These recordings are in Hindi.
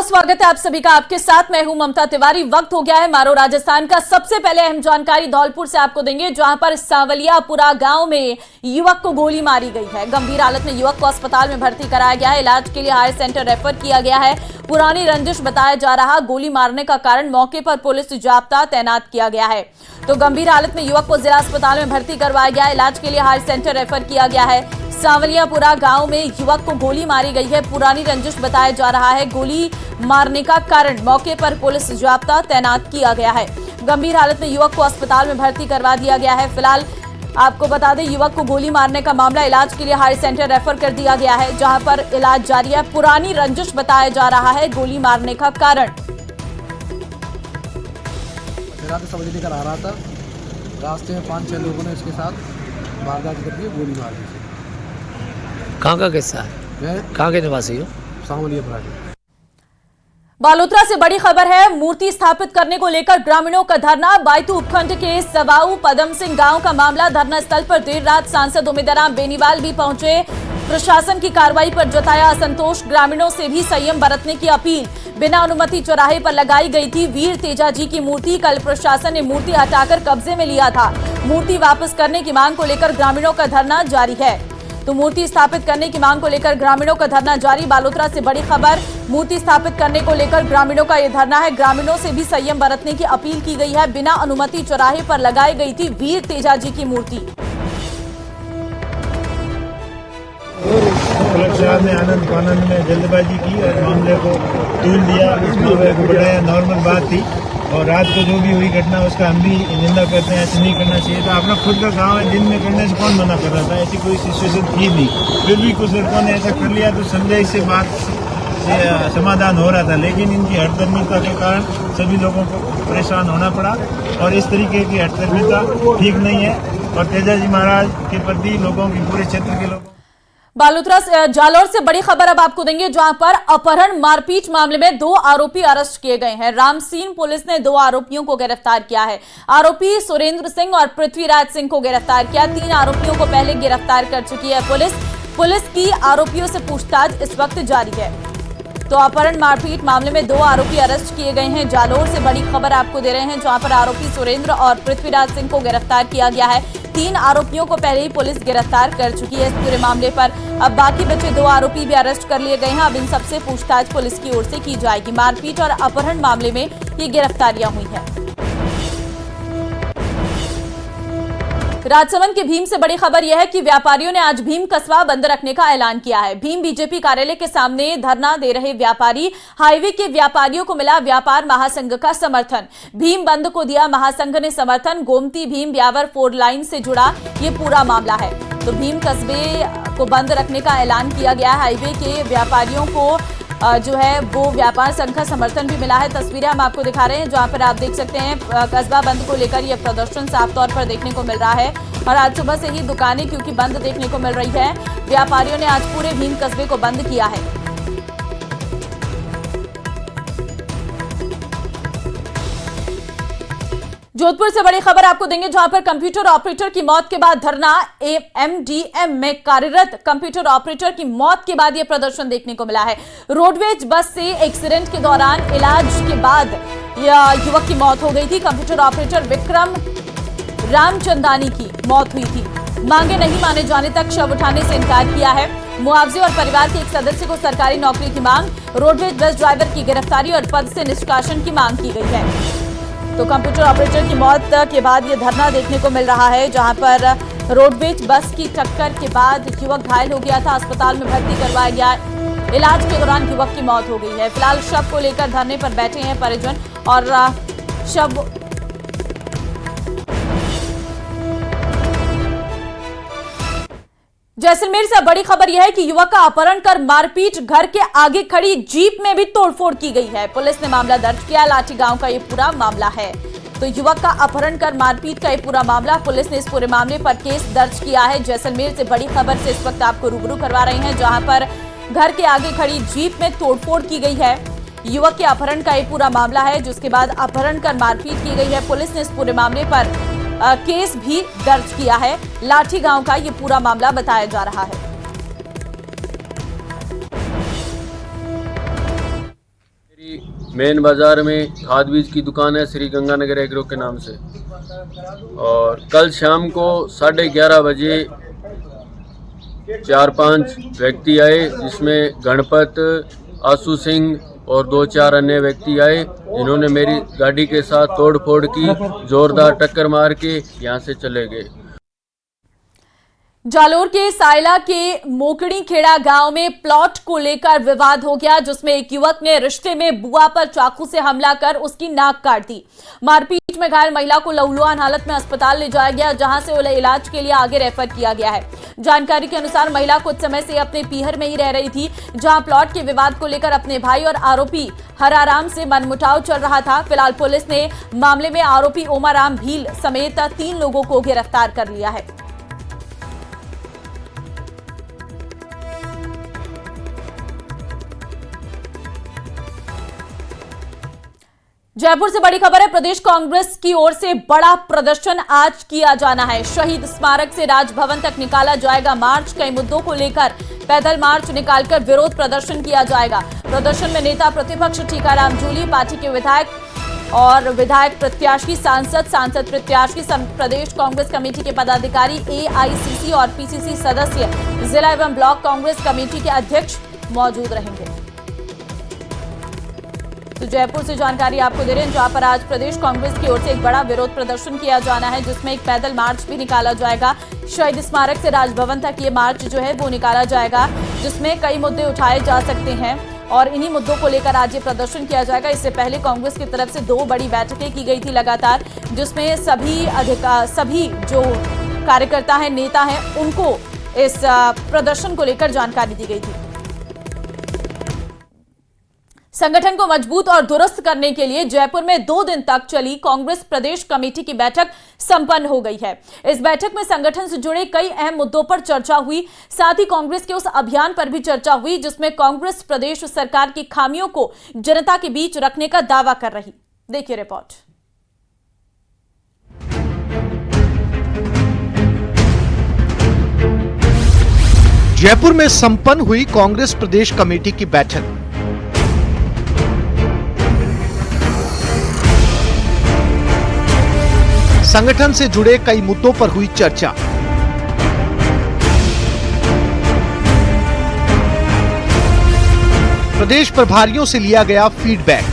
बहुत स्वागत है आप सभी का। आपके साथ मैं हूं ममता तिवारी। वक्त हो गया है मारो राजस्थान का। सबसे पहले अहम जानकारी धौलपुर से आपको देंगे, जहां पर सांवलियापुरा गांव में युवक को गोली मारी गई है। गंभीर हालत में युवक को अस्पताल में भर्ती कराया गया है। इलाज के लिए हायर सेंटर रेफर किया गया है। पुरानी रंजिश बताया जा रहा। गोली मारने का कारण मौके पर पुलिस जाब्ता तैनात किया गया है। तो गंभीर हालत में युवक को जिला अस्पताल में भर्ती करवाया गया है। इलाज के लिए हायर सेंटर रेफर किया गया है। सांवलियापुरा गांव में युवक को गोली मारी गई है। पुरानी रंजिश बताया जा रहा है। गोली मारने का कारण मौके पर पुलिस जाब्ता तैनात किया गया है। गंभीर हालत में युवक को अस्पताल में भर्ती करवा दिया गया है। फिलहाल आपको बता दें, युवक को गोली मारने का मामला इलाज के लिए हायर सेंटर रेफर कर दिया गया है, जहां पर इलाज जारी है। पुरानी रंजिश बताया जा रहा है गोली मारने का कारण। सब्जी लेकर आ रहा था, रास्ते में 5-6 लोगों ने इसके साथ वारदात करके गोली मार दी। कहाँ का किस्सा है? कहाँ के निवासी हो? सांवलियापुरा के। बालोतरा से बड़ी खबर है। मूर्ति स्थापित करने को लेकर ग्रामीणों का धरना। बायतू उपखंड के सवाऊ पदम सिंह गांव का मामला। धरना स्थल पर देर रात सांसद उम्मीदराम बेनीवाल भी पहुंचे। प्रशासन की कार्रवाई पर जताया असंतोष। ग्रामीणों से भी संयम बरतने की अपील। बिना अनुमति चौराहे पर लगाई गई थी वीर तेजा जी की मूर्ति। कल प्रशासन ने मूर्ति हटाकर कब्जे में लिया था। मूर्ति वापस करने की मांग को लेकर ग्रामीणों का धरना जारी है। तो मूर्ति स्थापित करने की मांग को लेकर ग्रामीणों का धरना जारी। बालोतरा से बड़ी खबर। मूर्ति स्थापित करने को लेकर ग्रामीणों का यह धरना है। ग्रामीणों से भी संयम बरतने की अपील की गई है। बिना अनुमति चौराहे पर लगाई गई थी वीर तेजा जी की मूर्ति। कलेक्टर साहब ने आनंद फानंद में जल्दबाजी की और मामले को तूल दिया। इस मामले को बढ़ाया, नॉर्मल बात थी। और रात को जो भी हुई घटना उसका हम भी निंदा करते हैं। ऐसा नहीं करना चाहिए था। अपना खुद का गाँव है, दिन में करने से कौन मना कर रहा था? ऐसी कोई सिचुएशन थी नहीं, फिर भी कुछ लड़कों ने ऐसा कर लिया तो संदेह से बात से समाधान हो रहा था। लेकिन इनकी हठधर्मिता के कारण सभी लोगों को परेशान होना पड़ा और इस तरीके की हठधर्मिता ठीक नहीं है। और तेजा जी महाराज के प्रति लोगों की, पूरे क्षेत्र के लोगों। बालोतरा जालौर से बड़ी खबर अब आपको देंगे, जहां पर अपहरण मारपीट मामले में 2 आरोपी अरेस्ट किए गए हैं। रामसीन पुलिस ने 2 आरोपियों को गिरफ्तार किया है। आरोपी सुरेंद्र सिंह और पृथ्वीराज सिंह को गिरफ्तार किया। 3 आरोपियों को पहले गिरफ्तार कर चुकी है पुलिस की आरोपियों से पूछताछ इस वक्त जारी है। तो अपहरण मारपीट मामले में 2 आरोपी अरेस्ट किए गए हैं। जालौर से बड़ी खबर आपको दे रहे हैं, जहां पर आरोपी सुरेंद्र और पृथ्वीराज सिंह को गिरफ्तार किया गया है। 3 आरोपियों को पहले ही पुलिस गिरफ्तार कर चुकी है इस पूरे मामले पर। अब बाकी बचे 2 आरोपी भी अरेस्ट कर लिए गए हैं। अब इन सबसे पूछताछ पुलिस की ओर से की जाएगी। मारपीट और अपहरण मामले में ये गिरफ्तारियां हुई हैं। राजसमंद के भीम से बड़ी खबर यह है कि व्यापारियों ने आज भीम कस्बा बंद रखने का ऐलान किया है। भीम बीजेपी कार्यालय के सामने धरना दे रहे व्यापारी, हाईवे के व्यापारियों को मिला व्यापार महासंघ का समर्थन। भीम बंद को दिया महासंघ ने समर्थन। गोमती भीम ब्यावर 4 लाइन से जुड़ा ये पूरा मामला है। तो भीम कस्बे को बंद रखने का ऐलान किया गया है। हाईवे के व्यापारियों को जो है वो व्यापार संघ का समर्थन भी मिला है। तस्वीरें हम आपको दिखा रहे हैं, जहां पर आप देख सकते हैं कस्बा बंद को लेकर यह प्रदर्शन साफ तौर पर देखने को मिल रहा है। और आज सुबह से ही दुकानें क्योंकि बंद देखने को मिल रही है, व्यापारियों ने आज पूरे भीम कस्बे को बंद किया है। जोधपुर से बड़ी खबर आपको देंगे, जहां पर कंप्यूटर ऑपरेटर की मौत के बाद धरना। एमडीएम में कार्यरत कंप्यूटर ऑपरेटर की मौत के बाद यह प्रदर्शन देखने को मिला है। रोडवेज बस से एक्सीडेंट के दौरान इलाज के बाद यह युवक की मौत हो गई थी। कंप्यूटर ऑपरेटर विक्रम रामचंदानी की मौत हुई थी। मांगे नहीं माने जाने तक शव उठाने से इनकार किया है। मुआवजे और परिवार के एक सदस्य को सरकारी नौकरी की मांग। रोडवेज बस ड्राइवर की गिरफ्तारी और पद से निष्कासन की मांग की गई है। तो कंप्यूटर ऑपरेटर की मौत के बाद ये धरना देखने को मिल रहा है, जहां पर रोडवेज बस की टक्कर के बाद युवक घायल हो गया था। अस्पताल में भर्ती करवाया गया। इलाज के दौरान युवक की मौत हो गई है। फिलहाल शव को लेकर धरने पर बैठे हैं परिजन और शव जैसलमेर से बड़ी खबर यह है कि युवक का अपहरण कर मारपीट, घर के आगे खड़ी जीप में भी तोड़फोड़ की गई है। पुलिस ने मामला दर्ज किया। लाठी गांव का ये पूरा मामला है। तो युवक का अपहरण कर मारपीट का ये पूरा मामला, पुलिस ने इस पूरे मामले पर केस दर्ज किया है। जैसलमेर से बड़ी खबर से इस वक्त आपको रूबरू करवा रहे हैं, जहां पर घर के आगे खड़ी जीप में तोड़फोड़ की गई है। युवक के अपहरण का ये पूरा मामला है, जिसके बाद अपहरण कर मारपीट की गई है। पुलिस ने इस पूरे मामले पर केस भी दर्ज किया है। लाठी गांव का ये पूरा मामला बताया जा रहा है। मेन बाज़ार में खाद बीज की दुकान है श्री गंगानगर एग्रो के नाम से। और कल शाम को 11:30 बजे 4-5 व्यक्ति आए, जिसमें गणपत, आशु सिंह और 2-4 अन्य व्यक्ति आए, जिन्होंने मेरी गाड़ी के साथ तोड़ फोड़ की, जोरदार टक्कर मार के यहाँ से चले गए। जालोर के सायला के मोकड़ी खेड़ा गांव में प्लॉट को लेकर विवाद हो गया, जिसमें एक युवक ने रिश्ते में बुआ पर चाकू से हमला कर उसकी नाक काट दी। मारपीट में घायल महिला को लहूलुहान हालत में अस्पताल ले जाया गया, जहां से उन्हें इलाज के लिए आगे रेफर किया गया है। जानकारी के अनुसार महिला कुछ समय से अपने पीहर में ही रह रही थी, जहां प्लॉट के विवाद को लेकर अपने भाई और आरोपी हराराम से मनमुटाव चल रहा था। फिलहाल पुलिस ने मामले में आरोपी ओमाराम भील समेत 3 लोगों को गिरफ्तार कर लिया है। जयपुर से बड़ी खबर है, प्रदेश कांग्रेस की ओर से बड़ा प्रदर्शन आज किया जाना है। शहीद स्मारक से राजभवन तक निकाला जाएगा मार्च। कई मुद्दों को लेकर पैदल मार्च निकालकर विरोध प्रदर्शन किया जाएगा। प्रदर्शन में नेता प्रतिपक्ष टीकाराम जूली, पार्टी के विधायक और विधायक प्रत्याशी, सांसद प्रत्याशी, प्रदेश कांग्रेस कमेटी के पदाधिकारी, AICC और PCC सदस्य, जिला एवं ब्लॉक कांग्रेस कमेटी के अध्यक्ष मौजूद रहेंगे। तो जयपुर से जानकारी आपको दे रहे हैं, जहां पर आज प्रदेश कांग्रेस की ओर से एक बड़ा विरोध प्रदर्शन किया जाना है, जिसमें एक पैदल मार्च भी निकाला जाएगा। शहीद स्मारक से राजभवन तक ये मार्च जो है वो निकाला जाएगा, जिसमें कई मुद्दे उठाए जा सकते हैं और इन्हीं मुद्दों को लेकर आज ये प्रदर्शन किया जाएगा। इससे पहले कांग्रेस की तरफ से 2 बड़ी बैठकें की गई थी लगातार, जिसमें सभी जो कार्यकर्ता हैं, नेता हैं, उनको इस प्रदर्शन को लेकर जानकारी दी गई थी। संगठन को मजबूत और दुरुस्त करने के लिए जयपुर में 2 दिन तक चली कांग्रेस प्रदेश कमेटी की बैठक संपन्न हो गई है। इस बैठक में संगठन से जुड़े कई अहम मुद्दों पर चर्चा हुई, साथ ही कांग्रेस के उस अभियान पर भी चर्चा हुई जिसमें कांग्रेस प्रदेश सरकार की खामियों को जनता के बीच रखने का दावा कर रही। देखिए रिपोर्ट। जयपुर में संपन्न हुई कांग्रेस प्रदेश कमेटी की बैठक। संगठन से जुड़े कई मुद्दों पर हुई चर्चा। प्रदेश प्रभारियों से लिया गया फीडबैक।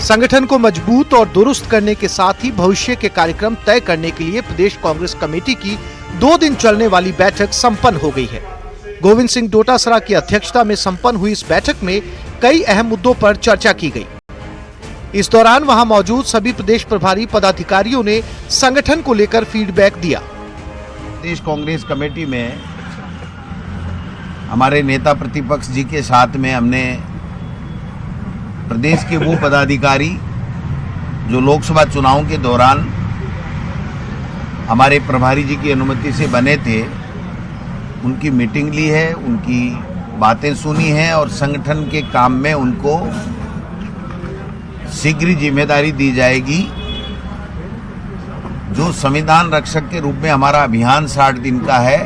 संगठन को मजबूत और दुरुस्त करने के साथ ही भविष्य के कार्यक्रम तय करने के लिए प्रदेश कांग्रेस कमेटी की 2 दिन चलने वाली बैठक संपन्न हो गई है। गोविंद सिंह डोटासरा की अध्यक्षता में संपन्न हुई इस बैठक में कई अहम मुद्दों पर चर्चा की गई। इस दौरान वहां मौजूद सभी प्रदेश प्रभारी पदाधिकारियों ने संगठन को लेकर फीडबैक दिया। प्रदेश कांग्रेस कमेटी में हमारे नेता प्रतिपक्ष जी के साथ में हमने प्रदेश के वो पदाधिकारी जो लोकसभा चुनाव के दौरान हमारे प्रभारी जी की अनुमति से बने थे, उनकी मीटिंग ली है, उनकी बातें सुनी हैं और संगठन के काम में उनको शीघ्र जिम्मेदारी दी जाएगी। जो संविधान रक्षक के रूप में हमारा अभियान 60 दिन का है,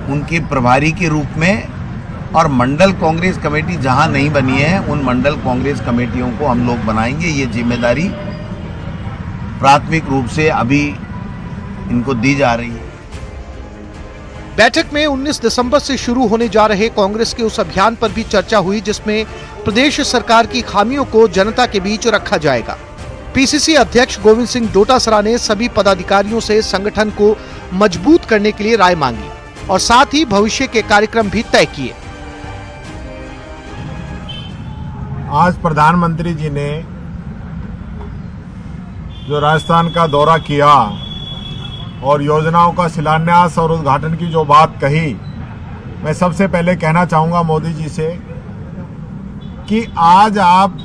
उनके प्रभारी के रूप में, और मंडल कांग्रेस कमेटी जहां नहीं बनी है उन मंडल कांग्रेस कमेटियों को हम लोग बनाएंगे। ये जिम्मेदारी प्राथमिक रूप से अभी इनको दी जा रही है। बैठक में 19 दिसंबर से शुरू होने जा रहे कांग्रेस के उस अभियान पर भी चर्चा हुई जिसमें प्रदेश सरकार की खामियों को जनता के बीच रखा जाएगा। PCC अध्यक्ष गोविंद सिंह डोटासरा ने सभी पदाधिकारियों से संगठन को मजबूत करने के लिए राय मांगी और साथ ही भविष्य के कार्यक्रम भी तय किए। आज प्रधानमंत्री जी ने जो राजस्थान का दौरा किया और योजनाओं का शिलान्यास और उद्घाटन की जो बात कही, मैं सबसे पहले कहना चाहूंगा मोदी जी से कि आज आप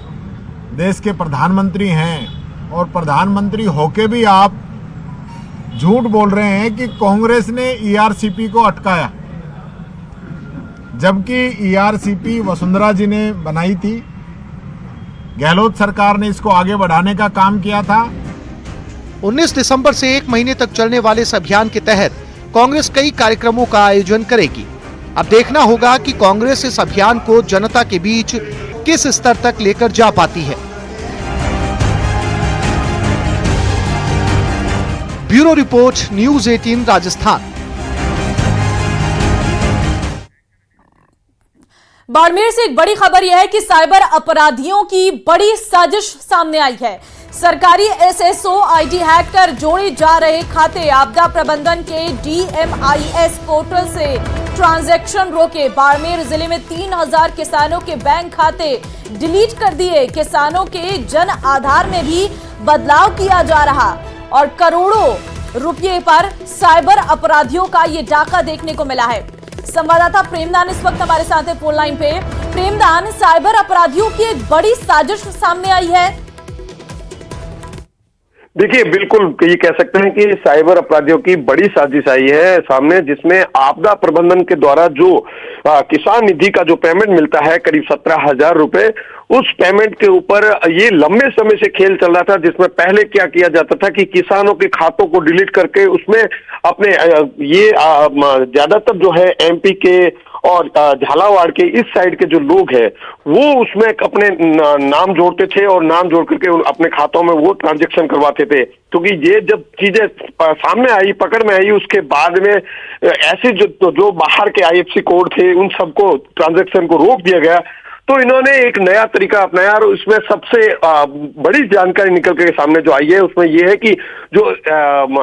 देश के प्रधानमंत्री हैं और प्रधानमंत्री होके भी आप झूठ बोल रहे हैं कि कांग्रेस ने ERCP को अटकाया, जबकि ERCP वसुंधरा जी ने बनाई थी। गहलोत सरकार ने इसको आगे बढ़ाने का काम किया था। 19 दिसंबर से 1 महीने तक चलने वाले इस अभियान के तहत कांग्रेस कई कार्यक्रमों का आयोजन करेगी। अब देखना होगा कि कांग्रेस इस अभियान को जनता के बीच किस स्तर तक लेकर जा पाती है। Bureau report, news 18 Rajasthan. Barmer से एक बड़ी खबर यह है कि साइबर अपराधियों की बड़ी साजिश सामने आई है। सरकारी एसएसओ आईडी हैक कर जोड़े जा रहे खाते आपदा प्रबंधन के DMIS पोर्टल से ट्रांजैक्शन रोके। बाड़मेर जिले में 3000 किसानों के बैंक खाते डिलीट कर दिए। किसानों के जन आधार में भी बदलाव किया जा रहा और करोड़ों रुपये पर साइबर अपराधियों का ये डाका देखने को मिला है। संवाददाता प्रेमदान इस वक्त हमारे साथ है फोन लाइन पे। प्रेमदान, साइबर अपराधियों की एक बड़ी साजिश सामने आई है। देखिए, बिल्कुल ये कह सकते हैं कि साइबर अपराधियों की बड़ी साजिश आई है सामने, जिसमें आपदा प्रबंधन के द्वारा जो किसान निधि का जो पेमेंट मिलता है करीब 17,000 रुपए, उस पेमेंट के ऊपर ये लंबे समय से खेल चल रहा था। जिसमें पहले क्या किया जाता था कि किसानों के खातों को डिलीट करके उसमें अपने ये ज्यादातर जो है MP के और झालावाड़ के इस साइड के जो लोग हैं वो उसमें अपने नाम जोड़ते थे और नाम जोड़ करके अपने खातों में वो ट्रांजैक्शन करवाते थे। क्योंकि ये जब चीजें सामने आई, पकड़ में आई, उसके बाद में ऐसे जो बाहर के IFSC कोड थे उन सबको ट्रांजैक्शन को रोक दिया गया। तो इन्होंने एक नया तरीका अपनाया और उसमें सबसे बड़ी जानकारी निकल के सामने जो आई है उसमें यह है कि जो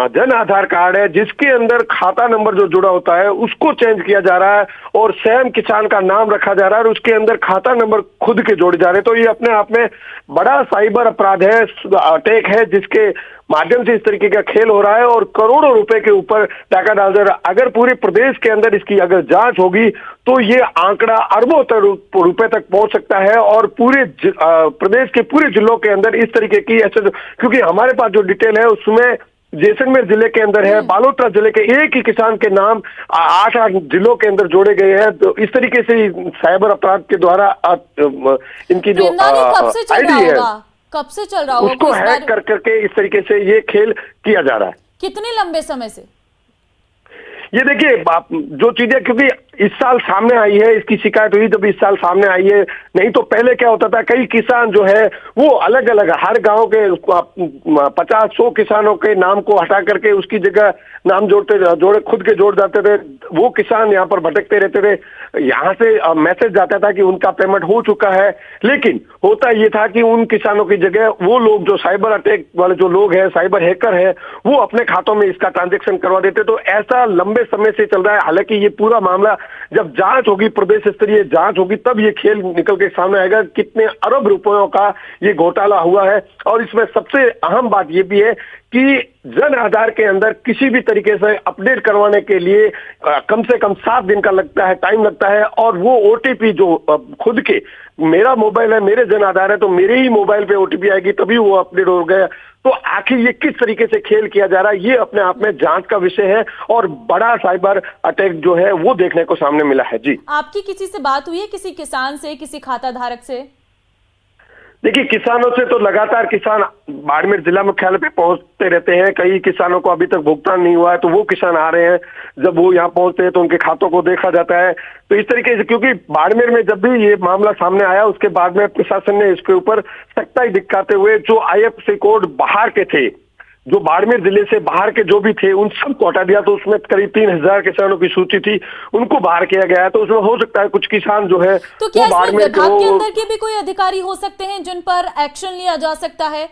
जन आधार कार्ड है जिसके अंदर खाता नंबर जो जुड़ा होता है उसको चेंज किया जा रहा है और सेम किसान का नाम रखा जा रहा है और उसके अंदर खाता नंबर खुद के जोड़े जा रहे हैं। तो ये अपने आप में बड़ा साइबर अपराध है, अटैक है, जिसके माध्यम से इस तरीके का खेल हो रहा है और करोड़ों रुपए के ऊपर टाका डाल दे रहा है। अगर पूरे प्रदेश के अंदर इसकी अगर जांच होगी तो ये आंकड़ा अरबों रुपए तक पहुंच सकता है और पूरे प्रदेश के पूरे जिलों के अंदर इस तरीके की ऐसे, क्योंकि हमारे पास जो डिटेल है उसमें जैसलमेर जिले के अंदर है, बालोतरा जिले के एक ही किसान के नाम 8 जिलों के अंदर जोड़े गए हैं। तो इस तरीके से साइबर अपराध के द्वारा इनकी जो आईडी है कब से चल रहा होगा उसको हैक कर करके इस तरीके से ये खेल किया जा रहा है। कितने लंबे समय से? ये देखिए जो चीजें क्योंकि इस साल सामने आई है, इसकी शिकायत हुई जब इस साल सामने आई है। नहीं तो पहले क्या होता था, कई किसान जो है वो अलग अलग हर गांव के 50-100 किसानों के नाम को हटा करके उसकी जगह नाम जोड़े खुद के जोड़ जाते थे। वो किसान यहाँ पर भटकते रहते थे। यहाँ से मैसेज जाता था कि उनका पेमेंट हो चुका है, लेकिन होता ये था कि उन किसानों की जगह वो लोग जो साइबर अटैक वाले जो लोग हैं, साइबर हैकर है, वो अपने खातों में इसका ट्रांजेक्शन करवा देते। तो ऐसा लंबे समय से चल रहा है। हालांकि ये पूरा मामला जब जांच होगी, प्रदेश स्तरीय जांच होगी, तब ये खेल निकल के सामने आएगा कितने अरब रुपयों का ये घोटाला हुआ है। और इसमें सबसे अहम बात ये भी है कि जन आधार के अंदर किसी भी तरीके से अपडेट करवाने के लिए कम से कम 7 दिन का टाइम लगता है और वो OTP जो खुद के मेरा मोबाइल है, मेरे जन आधार है, तो मेरे ही मोबाइल पे OTP आएगी तभी वो अपडेट हो गया। तो आखिर ये किस तरीके से खेल किया जा रहा है, ये अपने आप में जांच का विषय है और बड़ा साइबर अटैक जो है वो देखने को सामने मिला है। जी, आपकी किसी से बात हुई है, किसी किसान से, किसी खाता धारक से? देखिए, किसानों से तो लगातार किसान बाड़मेर जिला मुख्यालय पे पहुंचते रहते हैं। कई किसानों को अभी तक भुगतान नहीं हुआ है, तो वो किसान आ रहे हैं। जब वो यहाँ पहुंचते हैं तो उनके खातों को देखा जाता है। तो इस तरीके से, क्योंकि बाड़मेर में जब भी ये मामला सामने आया उसके बाद में प्रशासन ने इसके ऊपर सख्ताई दिखाते हुए जो IFSC कोड बाहर के थे, जो बाड़मेर जिले से बाहर के जो भी थे, उन सबको हटा दिया। तो उसमें करीब 3000 किसानों की सूची थी, उनको बाहर किया गया है। तो उसमें हो सकता है कुछ किसान जो है तो क्या इसमें विभाग के अंदर के भी कोई अधिकारी हो सकते हैं जिन पर एक्शन लिया जा सकता है?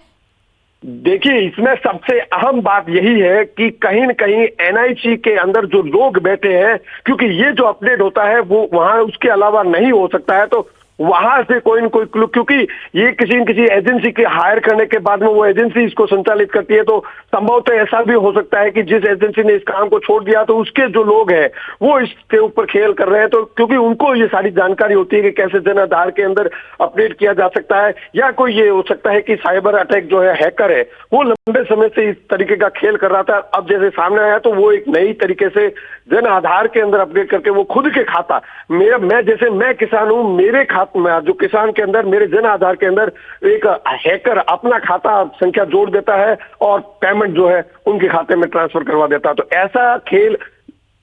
देखिए, इसमें सबसे अहम बात यही है कि कहीं न कहीं NIC के अंदर जो लोग बैठे हैं, क्योंकि ये जो अपडेट होता है वो वहां उसके अलावा नहीं हो सकता है। तो वहां से कोई न कोई क्लू, क्योंकि ये किसी न किसी एजेंसी के हायर करने के बाद में वो एजेंसी इसको संचालित करती है। तो संभवतः ऐसा भी हो सकता है कि जिस एजेंसी ने इस काम को छोड़ दिया तो उसके जो लोग हैं वो इसके ऊपर खेल कर रहे हैं। तो क्योंकि उनको ये सारी जानकारी होती है कि कैसे जन आधार के अंदर अपडेट किया जा सकता है, या कोई ये हो सकता है कि साइबर अटैक जो है, हैकर है, वो लंबे समय से इस तरीके का खेल कर रहा था। अब जैसे सामने आया तो वो एक नई तरीके से जन आधार के अंदर अपडेट करके वो खुद के खाता, मैं किसान हूं, मेरे जो किसान के अंदर मेरे जन आधार के अंदर एक हैकर अपना खाता संख्या जोड़ देता है और पेमेंट जो है उनके खाते में ट्रांसफर करवा देता है। तो ऐसा खेल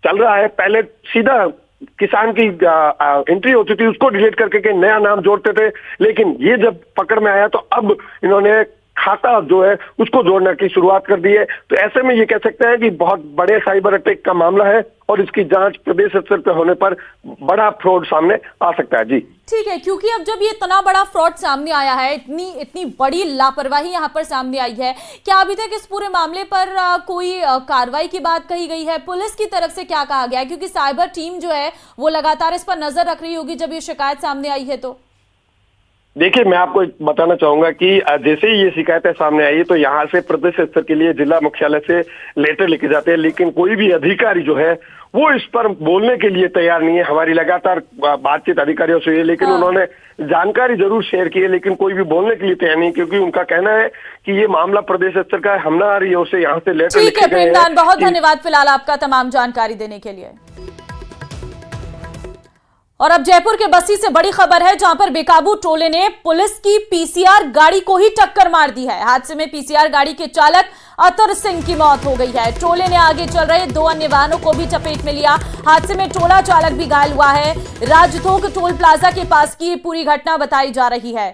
चल रहा है। पहले सीधा किसान की एंट्री होती थी उसको डिलीट करके के नया नाम जोड़ते थे, लेकिन ये जब पकड़ में आया तो अब इन्होंने खाता जो है उसको जोड़ने की शुरुआत कर दी है। तो ऐसे में ये कह सकते हैं कि बहुत बड़े साइबर अटैक का मामला है और इसकी जांच प्रदेश स्तर पर होने पर बड़ा फ्रॉड सामने आ सकता है। जी ठीक है, क्योंकि अब जब ये इतना बड़ा फ्रॉड सामने आया है, इतनी बड़ी लापरवाही यहाँ पर सामने आई है, क्या अभी तक इस पूरे मामले पर कोई कार्रवाई की बात कही गई है? पुलिस की तरफ से क्या कहा गया है? क्योंकि साइबर टीम जो है वो लगातार इस पर नजर रख रही होगी जब ये शिकायत सामने आई है। तो देखिए, मैं आपको बताना चाहूंगा कि जैसे ही ये शिकायतें सामने आई तो यहाँ से प्रदेश स्तर के लिए जिला मुख्यालय से लेटर लिखे जाते हैं, लेकिन कोई भी अधिकारी जो है वो इस पर बोलने के लिए तैयार नहीं है। हमारी लगातार बातचीत अधिकारियों से हुई है, लेकिन उन्होंने जानकारी जरूर शेयर की है, लेकिन कोई भी बोलने के लिए तैयार नहीं, क्योंकि उनका कहना है कि ये मामला प्रदेश स्तर का है, हम ना आ रही है उसे यहाँ से लेटर ठीक है प्रेमदान, बहुत धन्यवाद फिलहाल आपका तमाम जानकारी देने के लिए। और अब जयपुर के बस्सी से बड़ी खबर है, जहां पर बेकाबू ट्रोले ने पुलिस की पीसीआर गाड़ी को ही टक्कर मार दी है। हादसे में पीसीआर गाड़ी के चालक अतर सिंह की मौत हो गई है। ट्रोले ने आगे चल रहे 2 अन्य वाहनों को भी चपेट में लिया। हादसे में ट्रोला चालक भी घायल हुआ है। राजथोक टोल प्लाजा के पास की पूरी घटना बताई जा रही है।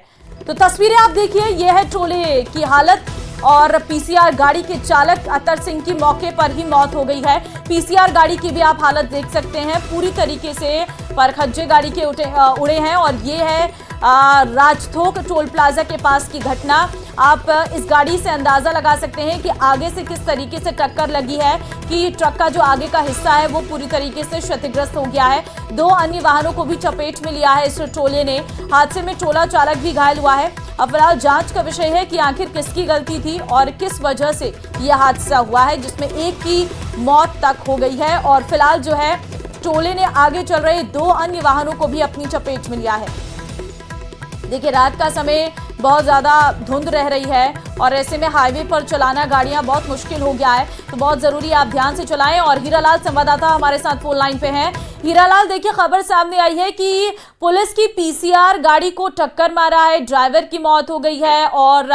तो तस्वीरें आप देखिए, यह है ट्रोले की हालत और पीसीआर गाड़ी के चालक अतर सिंह की मौके पर ही मौत हो गई है। पीसीआर गाड़ी की भी आप हालत देख सकते हैं, पूरी तरीके से परखच्चे गाड़ी के उड़े हैं। और ये है राजथोक टोल प्लाजा के पास की घटना। आप इस गाड़ी से अंदाजा लगा सकते हैं कि आगे से किस तरीके से टक्कर लगी है कि ट्रक का जो आगे का हिस्सा है वो पूरी तरीके से क्षतिग्रस्त हो गया है। 2 अन्य वाहनों को भी चपेट में लिया है इस ट्रोले ने। हादसे में ट्रोला चालक भी घायल हुआ है। अब फिलहाल जांच का विषय है कि आखिर किसकी गलती थी और किस वजह से यह हादसा हुआ है, जिसमें एक की मौत तक हो गई है। और फिलहाल जो है ट्रोले ने आगे चल रहे 2 अन्य वाहनों को भी अपनी चपेट में लिया है। देखिए, रात का समय बहुत ज़्यादा धुंध रह रही है और ऐसे में हाईवे पर चलाना गाड़ियां बहुत मुश्किल हो गया है, तो बहुत ज़रूरी आप ध्यान से चलाएं। और हीरालाल संवाददाता हमारे साथ फोन लाइन पे हैं। हीरालाल, देखिए खबर सामने आई है कि पुलिस की पीसीआर गाड़ी को टक्कर मारा है, ड्राइवर की मौत हो गई है और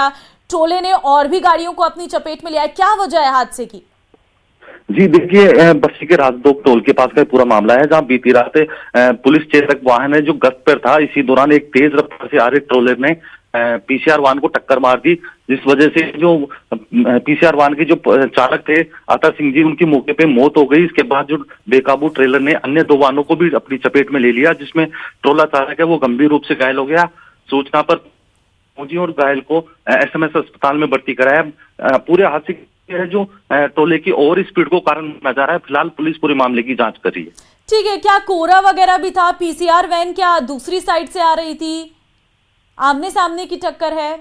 ट्रोले ने और भी गाड़ियों को अपनी चपेट में लिया है। क्या वजह है हादसे की? जी देखिए, बस्सी के राजदोक टोल के पास का पूरा मामला है, जहां बीती रात पुलिस चेतक वाहन है जो गश्त पर था, इसी दौरान एक तेज रफ्तार से आ रहे ट्रोलर ने पीसीआर वाहन को टक्कर मार दी, जिस वजह से जो पीसीआर वाहन के जो चालक थे अतर सिंह जी, उनकी मौके पे मौत हो गई। इसके बाद जो बेकाबू ट्रेलर ने अन्य 2 वाहनों को भी अपनी चपेट में ले लिया, जिसमें ट्रोला चालक है वो गंभीर रूप से घायल हो गया। सूचना पर पहुंची और घायल को एसएमएस अस्पताल में भर्ती कराया। पूरे हादसे है जो टोले की ओवर स्पीड को कारण माना जा रहा है। फिलहाल पुलिस पूरे मामले की जांच कर रही है। ठीक है, क्या कोहरा वगैरह भी था? पीसीआर वैन क्या दूसरी साइड से आ रही थी? आमने सामने की टक्कर है?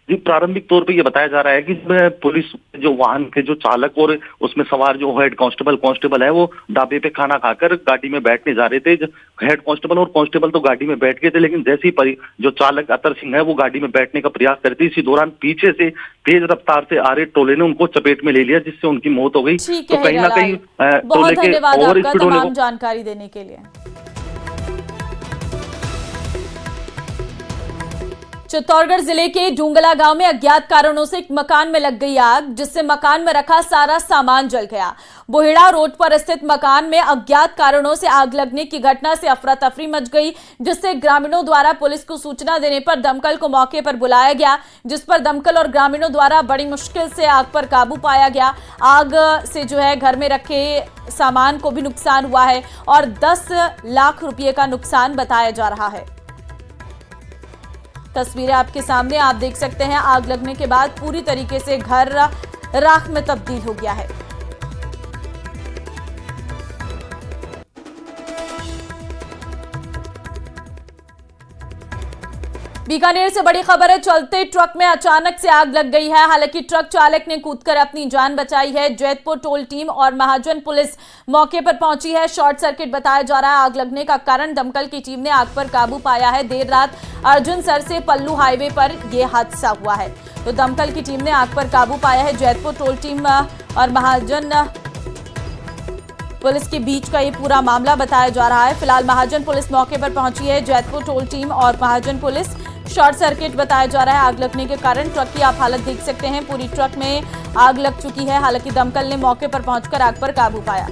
जी, प्रारंभिक तौर पे ये बताया जा रहा है कि पुलिस जो वाहन के जो चालक और उसमें सवार जो हेड कांस्टेबल है वो ढाबे पे खाना खाकर गाड़ी में बैठने जा रहे थे। हेड कांस्टेबल और कांस्टेबल तो गाड़ी में बैठ गए थे, लेकिन जैसे ही जो चालक अतर सिंह है वो गाड़ी में बैठने का प्रयास करते, इसी दौरान पीछे से तेज रफ्तार से आ रहे टोले ने उनको चपेट में ले लिया, जिससे उनकी मौत हो गई। तो कहीं ना कहीं बहुत धन्यवाद आपका तमाम जानकारी देने के लिए। चित्तौड़गढ़ जिले के डूंगला गांव में अज्ञात कारणों से एक मकान में लग गई आग, जिससे मकान में रखा सारा सामान जल गया। बोहेड़ा रोड पर स्थित मकान में अज्ञात कारणों से आग लगने की घटना से अफरा तफरी मच गई, जिससे ग्रामीणों द्वारा पुलिस को सूचना देने पर दमकल को मौके पर बुलाया गया, जिस पर दमकल और ग्रामीणों द्वारा बड़ी मुश्किल से आग पर काबू पाया गया। आग से जो है घर में रखे सामान को भी नुकसान हुआ है और 10 लाख रुपये का नुकसान बताया जा रहा है। तस्वीरें आपके सामने आप देख सकते हैं। आग लगने के बाद पूरी तरीके से घर राख में तब्दील हो गया है। बीकानेर से बड़ी खबर है, चलते ट्रक में अचानक से आग लग गई है। हालांकि ट्रक चालक ने कूदकर अपनी जान बचाई है। जैतपुर टोल टीम और महाजन पुलिस मौके पर पहुंची है। शॉर्ट सर्किट बताया जा रहा है आग लगने का कारण। दमकल की टीम ने आग पर काबू पाया है। देर रात अर्जुन सर से पल्लू हाईवे पर यह हादसा हुआ है, तो दमकल की टीम ने आग पर काबू पाया है। जैतपुर टोल टीम और महाजन पुलिस के बीच का ये पूरा मामला बताया जा रहा है। फिलहाल महाजन पुलिस मौके पर पहुंची है। जैतपुर टोल टीम और महाजन पुलिस, शॉर्ट सर्किट बताया जा रहा है आग लगने के कारण। ट्रक की आप हालत देख सकते हैं, पूरी ट्रक में आग लग चुकी है। हालांकि दमकल ने मौके पर पहुंचकर आग पर काबू पाया।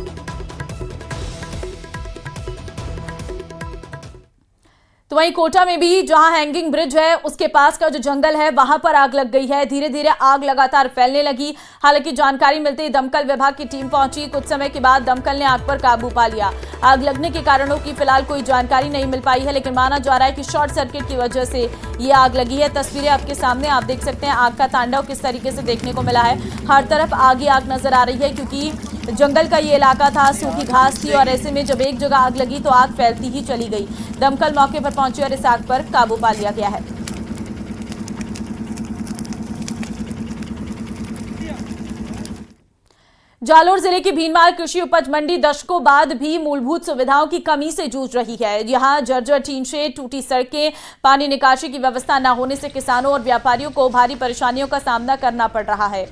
तो वहीं कोटा में भी जहां हैंगिंग ब्रिज है उसके पास का जो जंगल है वहां पर आग लग गई है। धीरे धीरे आग लगातार फैलने लगी। हालांकि जानकारी मिलते ही दमकल विभाग की टीम पहुंची। कुछ समय के बाद दमकल ने आग पर काबू पा लिया। आग लगने के कारणों की फिलहाल कोई जानकारी नहीं मिल पाई है, लेकिन माना जा रहा है कि शॉर्ट सर्किट की वजह से ये आग लगी है। तस्वीरें आपके सामने आप देख सकते हैं आग का तांडव किस तरीके से देखने को मिला है। हर तरफ आग ही आग नजर आ रही है, क्योंकि जंगल का ये इलाका था, सूखी घास थी और ऐसे में जब एक जगह आग लगी तो आग फैलती ही चली गई। दमकल मौके पर पहुंची और इस आग पर काबू पा लिया गया है। जालोर जिले की भीनमाल कृषि उपज मंडी दशकों बाद भी मूलभूत सुविधाओं की कमी से जूझ रही है। यहां जर्जर टीन शेड, टूटी सड़कें, पानी निकासी की व्यवस्था न होने से किसानों और व्यापारियों को भारी परेशानियों का सामना करना पड़ रहा है।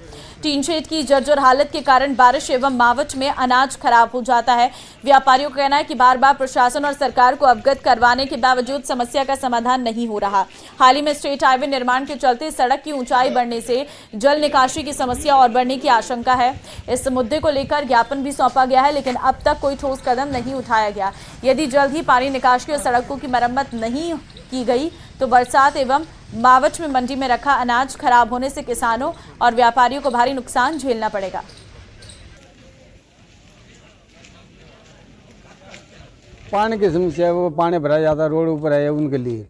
टीन शेड की जर्जर हालत के कारण बारिश एवं मावठ में अनाज खराब हो जाता है। व्यापारियों का कहना है कि बार बार प्रशासन और सरकार को अवगत करवाने के बावजूद समस्या का समाधान नहीं हो रहा। हाल ही में स्टेट हाईवे निर्माण के चलते सड़क की ऊंचाई बढ़ने से जल निकासी की समस्या और बढ़ने की आशंका है। इस मुद्दे को लेकर ज्ञापन भी सौंपा गया है, लेकिन अब तक कोई ठोस कदम नहीं उठाया गया। यदि जल्द ही पानी निकासी और सड़कों की मरम्मत नहीं की गई तो बरसात एवं मावठ में मंडी में रखा अनाज खराब होने से किसानों और व्यापारियों को भारी नुकसान झेलना पड़ेगा। पानी की समस्या है, वो पानी भरा जाता है, रोड ऊपर है उनके लिए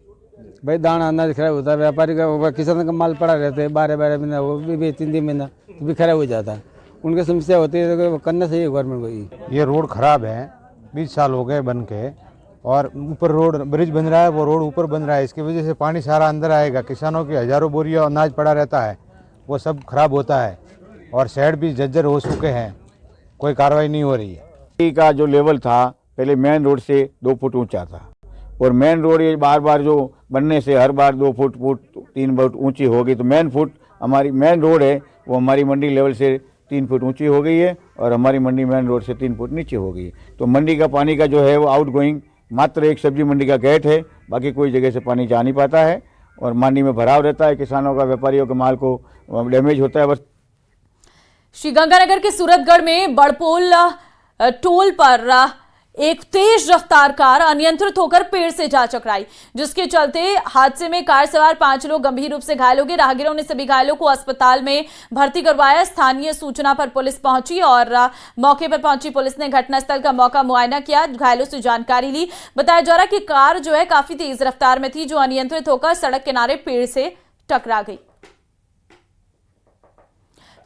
भाई दाना अनाज खराब होता है। व्यापारी का किसान का माल पड़ा रहता है 12-12 महीना, वो भी 3 महीना तो भी खराब हो जाता है। उनकी समस्या होती है तो करना चाहिए गवर्नमेंट को। ये रोड खराब है, 20 साल हो गए बन के, और ऊपर रोड ब्रिज बन रहा है, वो रोड ऊपर बन रहा है। इसकी वजह से पानी सारा अंदर आएगा। किसानों की हजारों बोरियां अनाज पड़ा रहता है, वो सब खराब होता है और शेड भी जर्जर हो चुके हैं, कोई कार्रवाई नहीं हो रही है। का जो लेवल था पहले मेन रोड से 2 फुट ऊंचा था, और मेन रोड ये बार बार जो बनने से हर बार 2 फुट 3 फुट ऊंची हो गई। तो हमारी मेन रोड है वो हमारी मंडी लेवल से 3 फुट ऊंची हो गई है, और हमारी मंडी मेन रोड से 3 फुट नीचे हो गई है। तो मंडी का पानी का जो है वो आउट गोइंग मात्र एक सब्जी मंडी का गेट है, बाकी कोई जगह से पानी जा नहीं पाता है, और मंडी में भराव रहता है। किसानों का, व्यापारियों के माल को डैमेज होता है। बस श्रीगंगानगर के सूरतगढ़ में बड़पोल टोल पर एक तेज रफ्तार कार अनियंत्रित होकर पेड़ से जा टकराई, जिसके चलते हादसे में कार सवार 5 लोग गंभीर रूप से घायल हो गए। राहगीरों ने सभी घायलों को अस्पताल में भर्ती करवाया। स्थानीय सूचना पर पुलिस पहुंची और मौके पर पहुंची पुलिस ने घटनास्थल का मौका मुआयना किया, घायलों से जानकारी ली। बताया जा रहा है कि कार जो है काफी तेज रफ्तार में थी, जो अनियंत्रित होकर सड़क किनारे पेड़ से टकरा गई।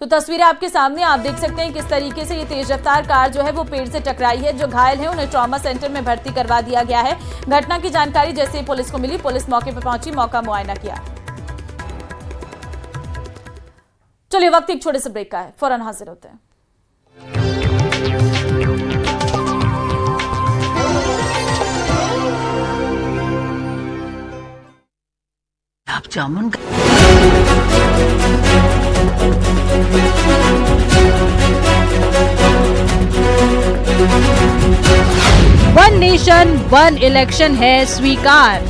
तो तस्वीरें आपके सामने आप देख सकते हैं किस तरीके से ये तेज रफ्तार कार जो है वो पेड़ से टकराई है। जो घायल है उन्हें ट्रॉमा सेंटर में भर्ती करवा दिया गया है। घटना की जानकारी जैसे ही पुलिस को मिली, पुलिस मौके पर पहुंची, मौका मुआयना किया। चलिए वक्त एक छोटे से ब्रेक का है, फौरन हाजिर होते हैं। आप जामुन वन नेशन वन इलेक्शन है स्वीकार।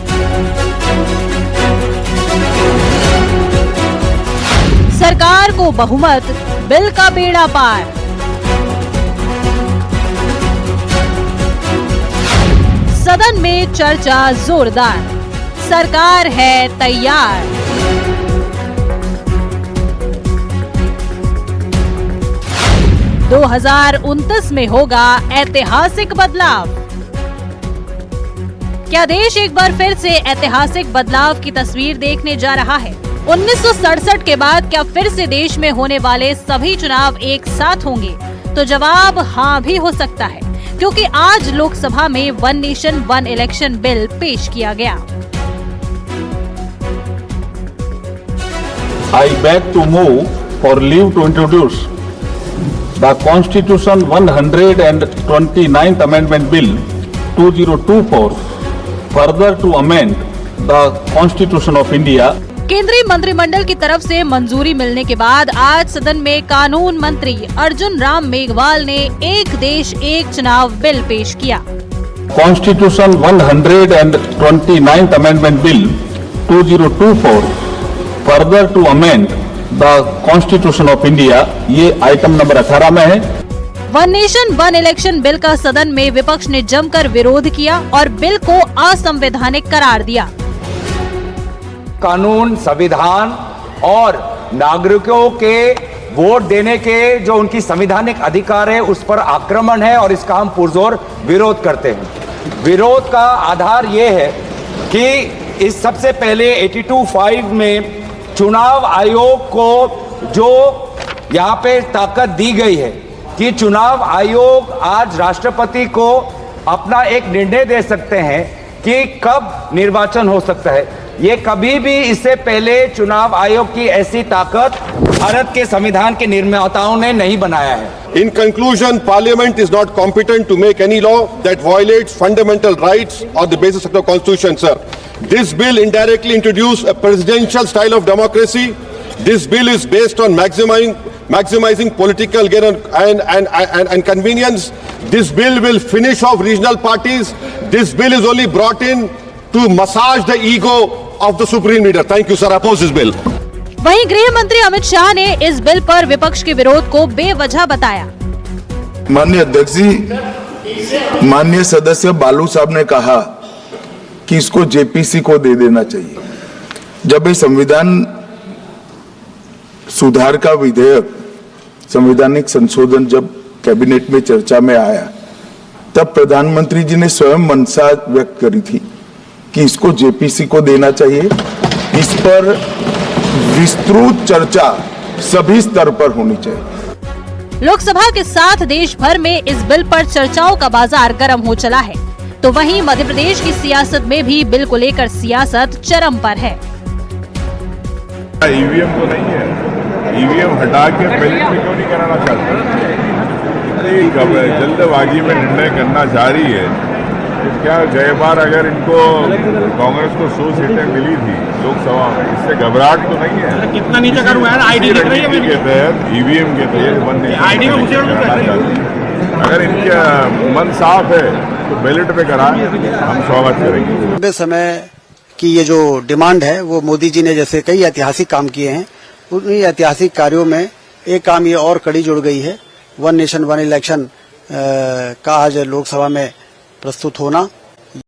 सरकार को बहुमत, बिल का बेड़ा पार। सदन में चर्चा जोरदार, सरकार है तैयार। दो 2029 में होगा ऐतिहासिक बदलाव। क्या देश एक बार फिर से ऐतिहासिक बदलाव की तस्वीर देखने जा रहा है? 1967 के बाद क्या फिर से देश में होने वाले सभी चुनाव एक साथ होंगे? तो जवाब हाँ भी हो सकता है, क्योंकि आज लोकसभा में one nation one election bill पेश किया गया। I beg to move for leave to introduce the Constitution 129th Amendment Bill 2024, further to amend the Constitution of India. केंद्रीय मंत्रिमंडल की तरफ से मंजूरी मिलने के बाद आज सदन में कानून मंत्री अर्जुन राम मेघवाल ने एक देश एक चुनाव बिल पेश किया। Constitution 129th Amendment Bill 2024, further to amend the Constitution of India, ये आइटम नंबर 18 में है। One nation one election bill का सदन में विपक्ष ने जमकर विरोध किया और बिल को असंवैधानिक करार दिया। कानून, संविधान और नागरिकों के वोट देने के जो उनकी संवैधानिक अधिकार है उस पर आक्रमण है और इसका हम पुरजोर विरोध करते हैं। विरोध का आधार ये है कि इस सबसे पहले 82(5) में चुनाव आयोग को जो यहाँ पे ताकत दी गई है कि चुनाव आयोग आज राष्ट्रपति को अपना एक निर्णय दे सकते हैं कि कब निर्वाचन हो सकता है। ये कभी भी इससे पहले चुनाव आयोग की ऐसी ताकत भारत के संविधान के निर्माताओं ने नहीं बनाया है। In conclusion, Parliament is not competent to make any law that violates fundamental rights or the basis of the Constitution, sir. This bill indirectly introduced a presidential style of democracy. This bill is based on maximizing political gain and convenience. This bill will finish off regional parties. This bill is only brought in to massage the ego of the supreme leader. Thank you, sir. I oppose this bill. वहीं गृह मंत्री अमित शाह ने इस बिल पर विपक्ष के विरोध को बेवजह बताया। माननीय अध्यक्ष जी, माननीय सदस्य बालू साहब ने कहा कि इसको जेपीसी को दे देना चाहिए। जब ये संविधान सुधार का विधेयक, संवैधानिक संशोधन जब कैबिनेट में चर्चा में आया, तब प्रधानमंत्री जी ने स्वयं मंशा व्यक्त करी थी कि इसको जेपीसी को देना चाहिए। इस पर विस्तृत चर्चा सभी स्तर पर होनी चाहिए। लोकसभा के साथ देश भर में इस बिल पर चर्चाओं का बाजार गर्म हो चला है, तो वहीं मध्य प्रदेश की सियासत में भी बिल को लेकर सियासत चरम पर है। ईवीएम तो नहीं है, ईवीएम हटा के बैलेट में क्यों नहीं कराना चाहते? इतनी जल्दबाजी में निर्णय करना जा रही है। तो क्या गए बार अगर इनको कांग्रेस को 100 सीटें मिली थी लोकसभा में, इससे घबराहट तो नहीं है? कितना नीचे करूँ यार, आईडी दिख रही है के तहत, ईवीएम के तहत आईडी में मुझे अगर इनका मन साफ है तो बैलेट पे कराएं, हम स्वागत करेंगे। लंबे समय की ये जो डिमांड है वो मोदी जी ने जैसे कई ऐतिहासिक काम किए हैं, उन ऐतिहासिक कार्यों में एक काम ये और कड़ी जुड़ गई है, वन नेशन वन इलेक्शन का आज लोकसभा में प्रस्तुत होना।